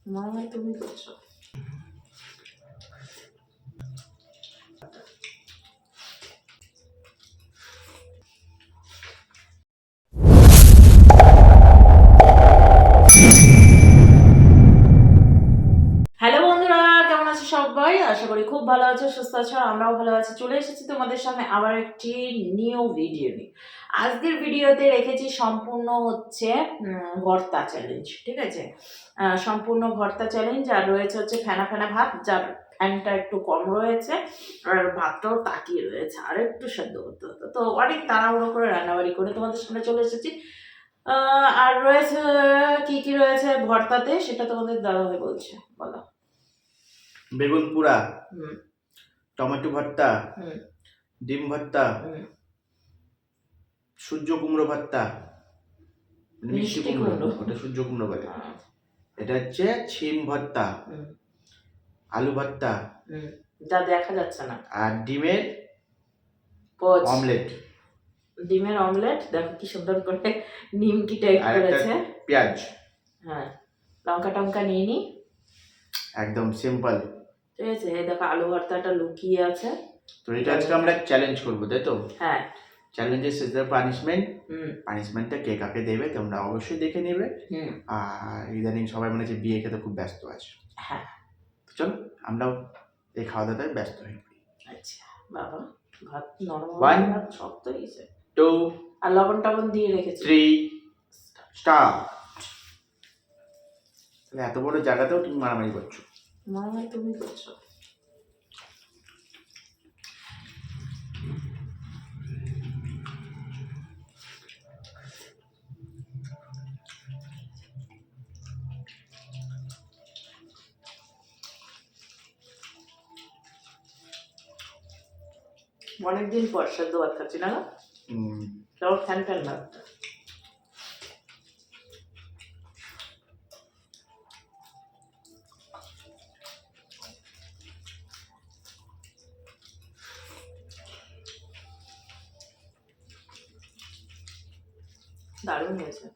মনে তুমি করছো। হ্যালো বন্ধুরা, কেমন আছো সবাই? আশা করি খুব ভালো আছো, সুস্থ আছো। আমরাও ভালো আছি। চলে এসেছি তোমাদের সামনে আবার একটি নিউ ভিডিও নিয়ে। আজকের ভিডিওতে রেখেছি সম্পূর্ণ হচ্ছে ভর্তা চ্যালেঞ্জ। ঠিক আছে, সম্পূর্ণ ভর্তা চ্যালেঞ্জ। আর রয়েছে হচ্ছে ফেনা ফেনা ভাত, যার ফ্যানটা একটু কম রয়েছে, আর ভাতটাও তাকিয়ে রয়েছে, আর একটু সেদ্ধ করতে হতো। তো অনেক তাড়াহুড়ো করে রান্নাবাড়ি করে তোমাদের সামনে চলে এসেছি। আর রয়েছে কি কি রয়েছে ভর্তাতে, সেটা তোমাদের দাদাভাই বলছে। বলো। বেগুন পোড়া, হুম টমেটো ভর্তা, হুম ডিম ভর্তা, হুম সূর্য কুমড়ো ভর্তা, মিষ্টি মিষ্টি কুমড়ো, কুমড়ো। ওটা সূর্য কুমড়ো বলে। হ্যাঁ। এটা হচ্ছে ছিম ভর্তা, হুম আলু ভর্তা, হুম যা দেখা যাচ্ছে না। আর ডিমের পোচ। অমলেট, ডিমের অমলেট, দেখো কি সুন্দর করে নিমকি টাইপ আর একটা করেছে। পেঁয়াজ। হ্যাঁ, লঙ্কা টঙ্কা নিয়ে নি। একদম সিম্পল। ঠিক আছে, এই দেখো আলু ভর্তাটা লুকিয়ে আছে। তো এটা আজকে আমরা চ্যালেঞ্জ করবো, তাই তো? হ্যাঁ। চ্যালেঞ্জের শেষে পানিশমেন্ট। হুম পানিশমেন্টটা কে কাকে দেবে তোমরা অবশ্যই দেখে নেবে। হুম আর ইদানিং সবাই মনে হচ্ছে বিয়ে খেতে খুব ব্যস্ত আছে। হ্যাঁ। তো চলো আমরাও এই খাওয়া দাওয়ায় ব্যস্ত হয়ে পড়ি। আচ্ছা বাবা, ভাত নরম One, ভাত শক্ত হয়েছে। 2, আর লবণ টবণ দিয়ে রেখেছি। 3, স্টার্ট। এত বড় জায়গাতেও তুমি মারামারি করছো। মনে তুমি করছো। অনেকদিন পর সেদ্ধ ভাত খাচ্ছি না, কেমন ফ্যান ফ্যান ভাতটা। দারুণ হয়েছে।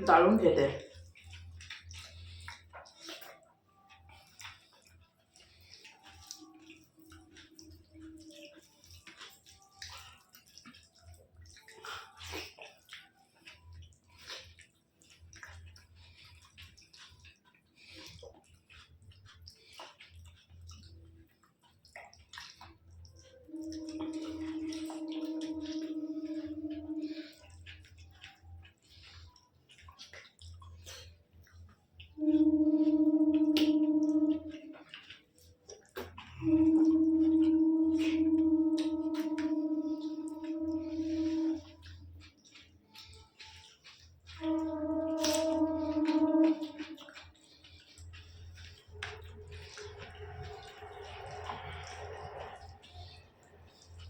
দারুণ খেতে।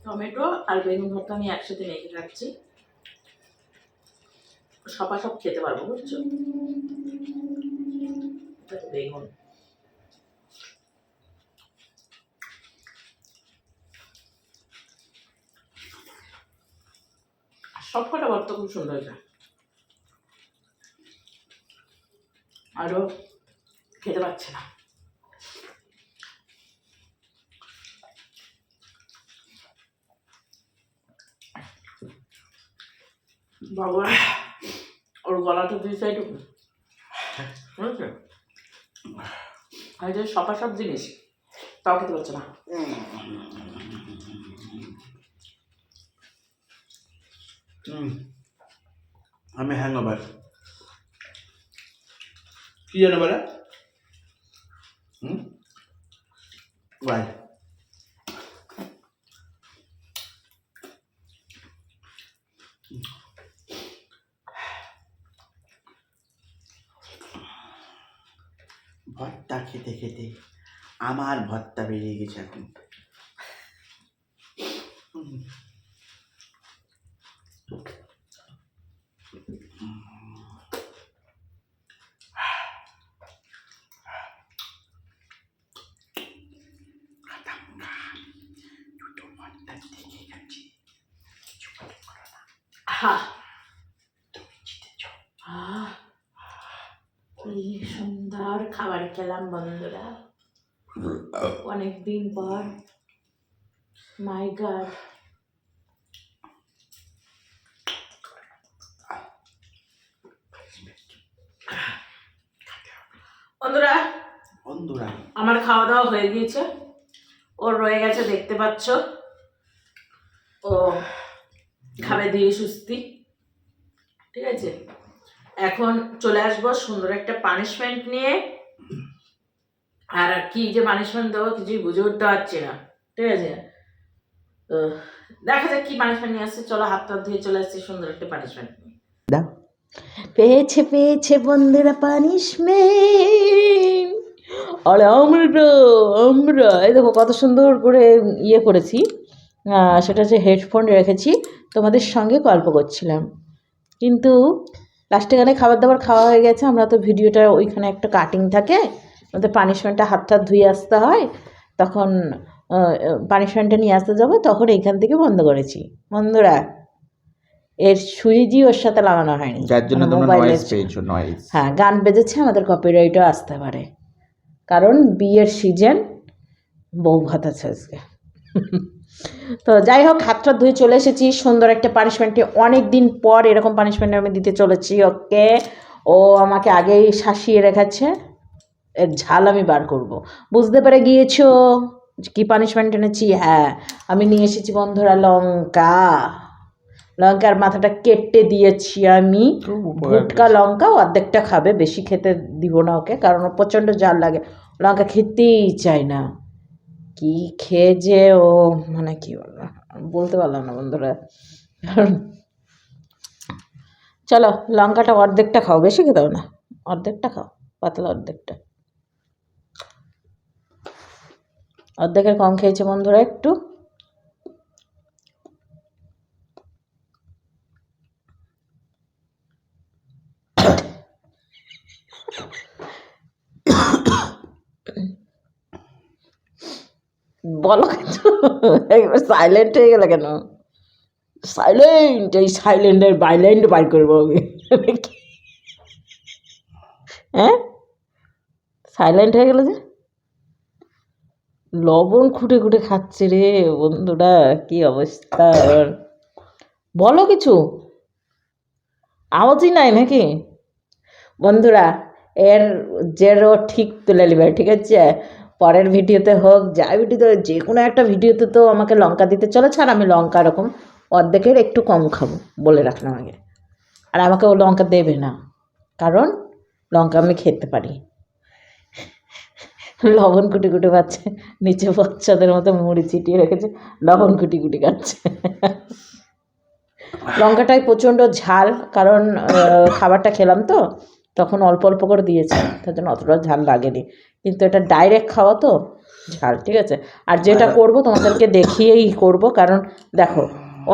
টমেটো আর বেগুন ভর্তা আমি একসাথে মেখে রাখছি, সব খেতে পারবো, বুঝছো? বেগুন সব কটা ভর্তা খুব সুন্দর হয়েছে, আরো খেতে পারছে না। ভগবান ওর গলাটা দুই সাইড বুঝেছে, আর যে সব জিনিস তাও খেতে পারছে না। আমি হ্যাংওভার কি জানো বলে ওয়াই ভর্তা খেতে খেতে আমার ভর্তা বেরিয়ে গেছে এখন। কি সুন্দর খাবার খেলাম বন্ধুরা, অনেকদিন পর। মাই গড, বন্ধুরা বন্ধুরা আমার খাওয়া দাওয়া হয়ে গিয়েছে, ওর রয়ে গেছে দেখতে পাচ্ছ, ও খাবে দিয়ে সুস্থি, ঠিক আছে? এখন চলে আসবো সুন্দর একটা পানিশমেন্ট নিয়ে, আর কি যে পানিশমেন্ট দেবো কিছুই বুঝে উঠতে পারছি না, ঠিক আছে? তো দেখা যাক কি পানিশমেন্ট নিয়ে আসছে। চলো হাত টাত ধুয়ে চলে আসছি সুন্দর একটা পানিশমেন্ট নিয়ে। পেয়েছে পেয়েছে বন্ধুরা পানিশমেন্ট। আর আমরা এই দেখো কত সুন্দর করে ইয়ে করেছি, সেটা হচ্ছে হেডফোন রেখেছি, তোমাদের সঙ্গে গল্প করছিলাম, কিন্তু লাস্টে গানে খাবার দাবার খাওয়া হয়ে গেছে। আমরা তো ভিডিওটা ওইখানে একটা কাটিং থাকে, আমাদের পানিশমেন্টটা হাত টাত ধুয়ে আসতে হয়, তখন পানিশমেন্টটা নিয়ে আসতে যাবো, তখন এইখান থেকে বন্ধ করেছি বন্ধুরা। এর সুইচই ওর সাথে লাগানো হয়নি, যার জন্য তোমরা নয়েজ পেয়েছো, নয়েজ। হ্যাঁ, গান বেজেছে, আমাদের কপিরাইটও আসতে পারে, কারণ বিয়ের সিজন, বউ ভাত আছে আজকে। তো যাই হোক, হাতটা ধুয়ে চলে এসেছি সুন্দর একটা পানিশমেন্টে, অনেক দিন পর এরকম পানিশমেন্ট আমি দিতে চলেছি ওকে। ও আমাকে আগেই শাসিয়ে রেখেছে, এর ঝাল আমি বার করব। বুঝতে পেরে গিয়েছো কি পানিশমেন্ট এনেছি? হ্যাঁ, আমি নিয়ে এসেছি বন্ধুরা লঙ্কার মাথাটা কেটে দিয়েছি আমি, ভুটকা লঙ্কা, অর্ধেকটা খাবে, বেশি খেতে দিব না ওকে, কারণ ও প্রচণ্ড ঝাল লাগে, লঙ্কা খেতেই চায় না। কি খেয়ে যে ও মানে কি বলতে পারলাম না বন্ধুরা। চলো লঙ্কাটা অর্ধেকটা খাও, বেশি খেতেও না, অর্ধেকটা খাও, পাতলা অর্ধেকটা, অর্ধেকের কম খেয়েছে বন্ধুরা একটু। বলো কিছু, একবার সাইলেন্ট হয়ে গেলে কেন? সাইলেন্ট, এই সাইলেন্টের বাইলেন্ট বাই করবো আমি। হ্যাঁ, সাইলেন্ট হয়ে গেল যে, লবণ খুঁটে খুঁটে খাচ্ছে রে বন্ধুরা, কি অবস্থা। বলো কিছু, আওয়াজই নাই নাকি বন্ধুরা? এর জেরও ঠিক তুলে নেবে, ঠিক আছে? পরের ভিডিওতে হোক, যা ভিডিওতে, যে কোনো একটা ভিডিওতে তো আমাকে লঙ্কা দিতে চলেছে, আর আমি লঙ্কা এরকম অর্ধেকের একটু কম খাবো বলে রাখলাম আগে। আর আমাকে ও লঙ্কা দেবে না, কারণ লঙ্কা আমি খেতে পারি। লবণ কুটি কুটি খাচ্ছে, নিচে বাচ্চাদের মতো মুড়ি ছিটিয়ে রেখেছে, লবণ কুটি কুটি খাচ্ছে। লঙ্কাটাই প্রচণ্ড ঝাল, কারণ খাবারটা খেলাম তো তখন অল্প অল্প করে দিয়েছে, তার জন্য অতটা ঝাল লাগেনি, কিন্তু এটা ডাইরেক্ট খাওয়া তো, ঝাল, ঠিক আছে। আর যেটা করব তোমাদেরকে দেখিয়েই করব, কারণ দেখো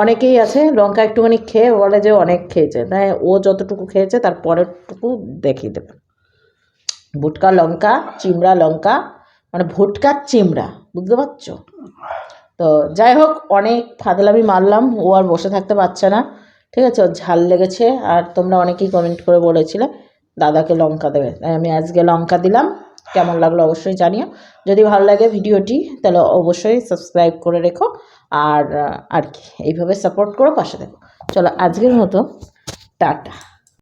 অনেকেই আছে লঙ্কা একটুখানি খেয়ে বলে যে অনেক খেয়েছে, তাই ও যতটুকু খেয়েছে তার পরেরটুকু দেখিয়ে দেবে। ভুটকা লঙ্কা, চিমড়া লঙ্কা, মানে ভুটকার চিমড়া, বুঝতে পারছো? তো যাই হোক, অনেক ফাদলামি মারলাম, ও আর বসে থাকতে পারছে না, ঠিক আছে, ওর ঝাল লেগেছে। আর তোমরা অনেকেই কমেন্ট করে বলেছিলে দাদাকে লঙ্কা দেবে, তাই আমি আজকে লঙ্কা দিলাম। কেমন লাগলো অবশ্যই জানিও। যদি ভালো লাগে ভিডিওটি তাহলে অবশ্যই সাবস্ক্রাইব করে রেখো। আর আর কি এইভাবে সাপোর্ট করো, পাশে দেখো। চলো আজকের মতো টাটা।